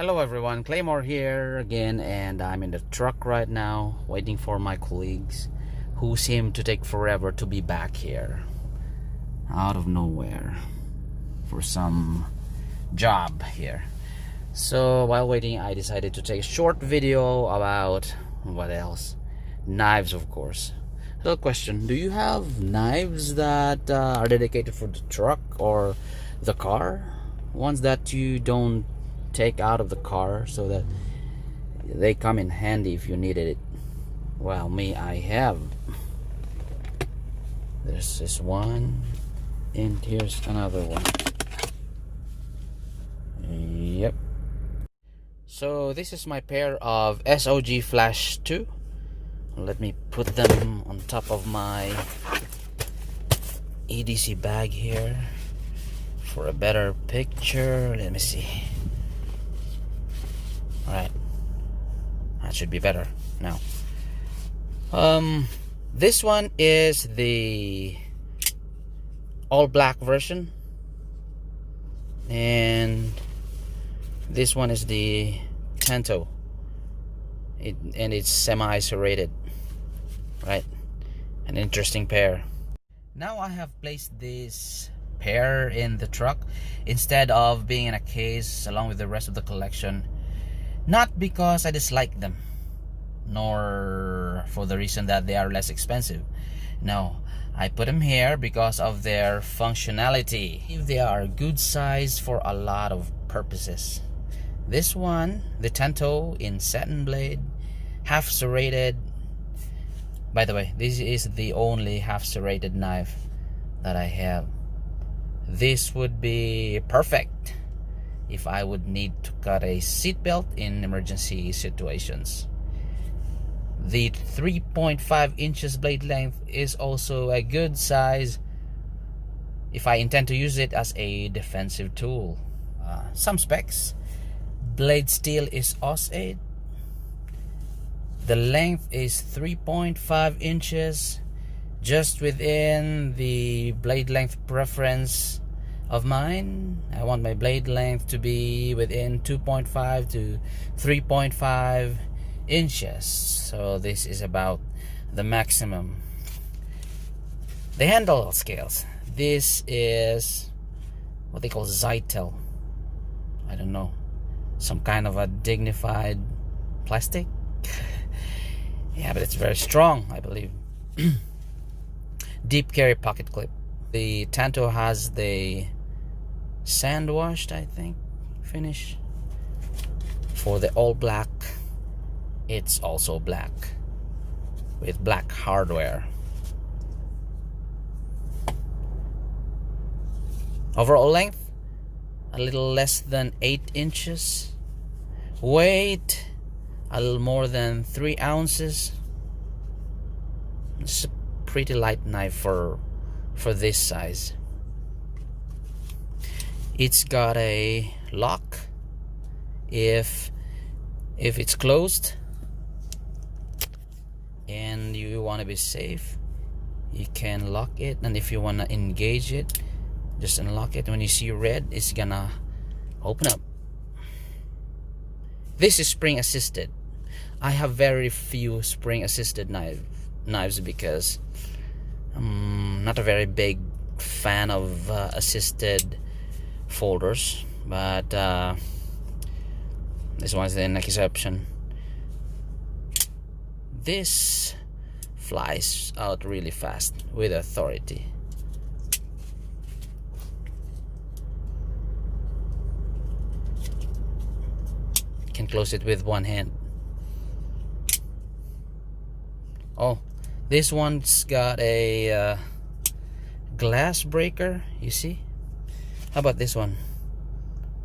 Hello everyone, Claymore here again, and I'm in the truck right now waiting for my colleagues who seem to take forever to be back here out of nowhere for some job here. So while waiting, I decided to take a short video about what else? Knives, of course. Little question, do you have knives that are dedicated for the truck or the car? Ones that you don't take out of the car so that they come in handy if you needed it. Well, me, I have. There's this one, and here's another one. Yep. So this is my pair of SOG Flash 2. Let me put them on top of my EDC bag here for a better picture. Let me see. Alright, that should be better now. This one is the all black version, and this one is the Tanto. And it's semi-serrated, right? An interesting pair. Now I have placed this pair in the truck instead of being in a case along with the rest of the collection. Not because I dislike them, nor for the reason that they are less expensive. No, I put them here because of their functionality. They are good size for a lot of purposes. This one, the Tanto in satin blade, half serrated. By the way, this is the only half serrated knife that I have. This would be perfect if I would need to cut a seatbelt in emergency situations. The 3.5 inches blade length is also a good size if I intend to use it as a defensive tool. Some specs. Blade steel is AUS-8. The length is 3.5 inches, just within the blade length preference of mine. I want my blade length to be within 2.5 to 3.5 inches. So this is about the maximum. The handle scales. This is what they call Zytel. I don't know. Some kind of a dignified plastic. Yeah, but it's very strong, I believe. Deep carry pocket clip. The Tanto has the sand washed, I think, finish. For the all black, it's also black with black hardware. Overall length, a little less than 8 inches. Weight, a little more than 3 ounces. It's a pretty light knife for this size. It's got a lock. If it's closed and you want to be safe, you can lock it, and if you want to engage it, just unlock it. When you see red, it's gonna open up. This is spring assisted. I have very few spring assisted knives because I'm not a very big fan of assisted folders, but this one's an exception. This flies out really fast with authority. Can close it with one hand. Oh, this one's got a glass breaker, you see? How about this one?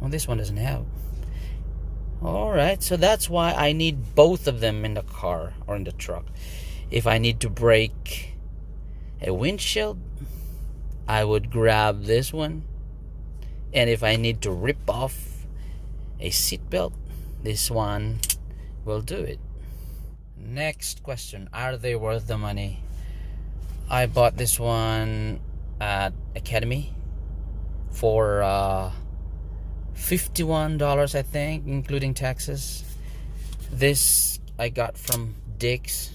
Well, this one doesn't have. Alright, so that's why I need both of them in the car or in the truck. If I need to break a windshield, I would grab this one. And if I need to rip off a seatbelt, this one will do it. Next question, are they worth the money? I bought this one at Academy for $51, I think, including taxes. This I got from Dick's,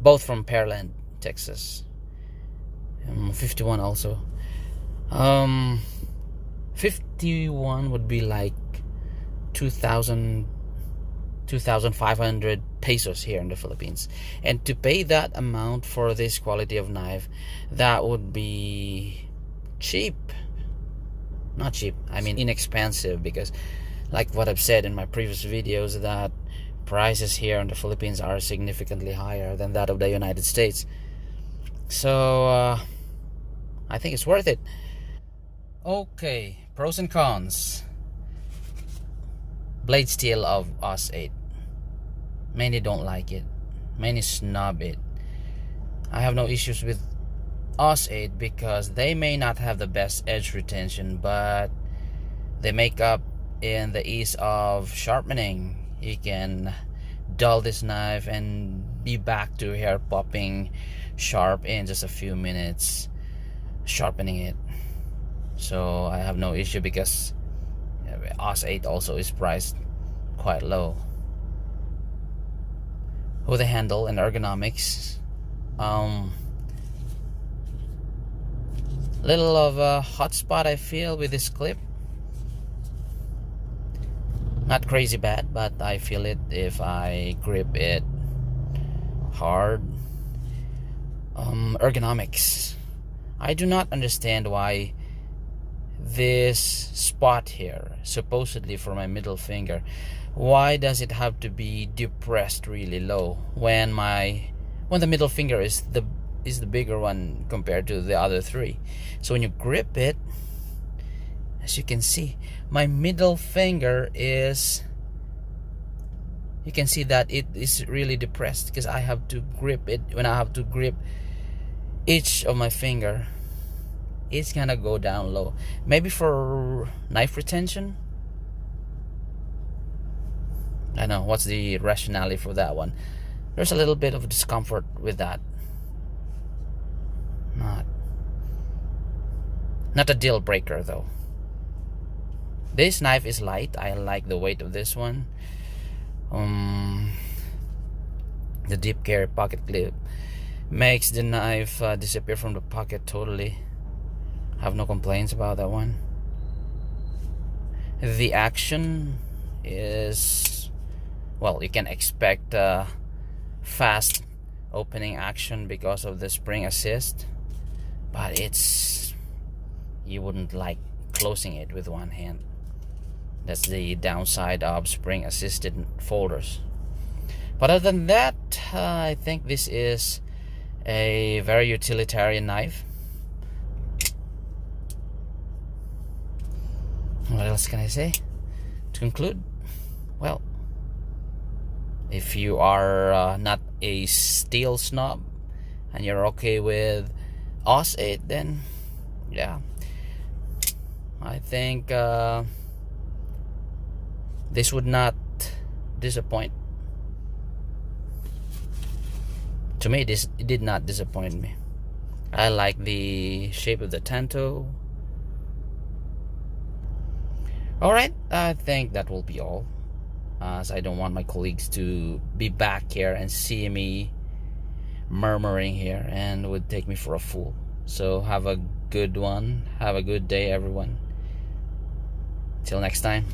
both from Pearland, Texas. 51 also. 51 would be like 2,500 pesos here in the Philippines, and to pay that amount for this quality of knife, that would be cheap. Not cheap, I mean inexpensive, because like what I've said in my previous videos, that prices here in the Philippines are significantly higher than that of the United States. So I think it's worth it. Okay, pros and cons. Blade steel of AUS 8. Many don't like it. Many snub it. I have no issues with AUS 8 because they may not have the best edge retention, but they make up in the ease of sharpening. You can dull this knife and be back to hair popping sharp in just a few minutes sharpening it. So I have no issue because AUS 8 also is priced quite low. With the handle and ergonomics, little of a hot spot I feel with this clip. Not crazy bad, but I feel it if I grip it hard. Ergonomics. I do not understand why this spot here, supposedly for my middle finger, why does it have to be depressed really low when the middle finger is the bigger one compared to the other three? So when you grip it, as you can see, my middle finger is, you can see that it is really depressed because I have to grip it. When I have to grip each of my finger, it's gonna go down low. Maybe for knife retention, I don't know what's the rationale for that one. There's a little bit of discomfort with that. Not a deal breaker though. This knife is light. I like the weight of this one. The deep carry pocket clip makes the knife disappear from the pocket totally. I have no complaints about that one. The action is, well, you can expect fast opening action because of the spring assist, but you wouldn't like closing it with one hand. That's the downside of spring assisted folders. But other than that, I think this is a very utilitarian knife. What else can I say to conclude? Well, if you are not a steel snob and you're okay with AUS 8, then yeah, I think this would not disappoint. To me, it did not disappoint me. I like the shape of the tanto. Alright, I think that will be all, as I don't want my colleagues to be back here and see me murmuring here and would take me for a fool. So have a good one. Have a good day, everyone. Till next time.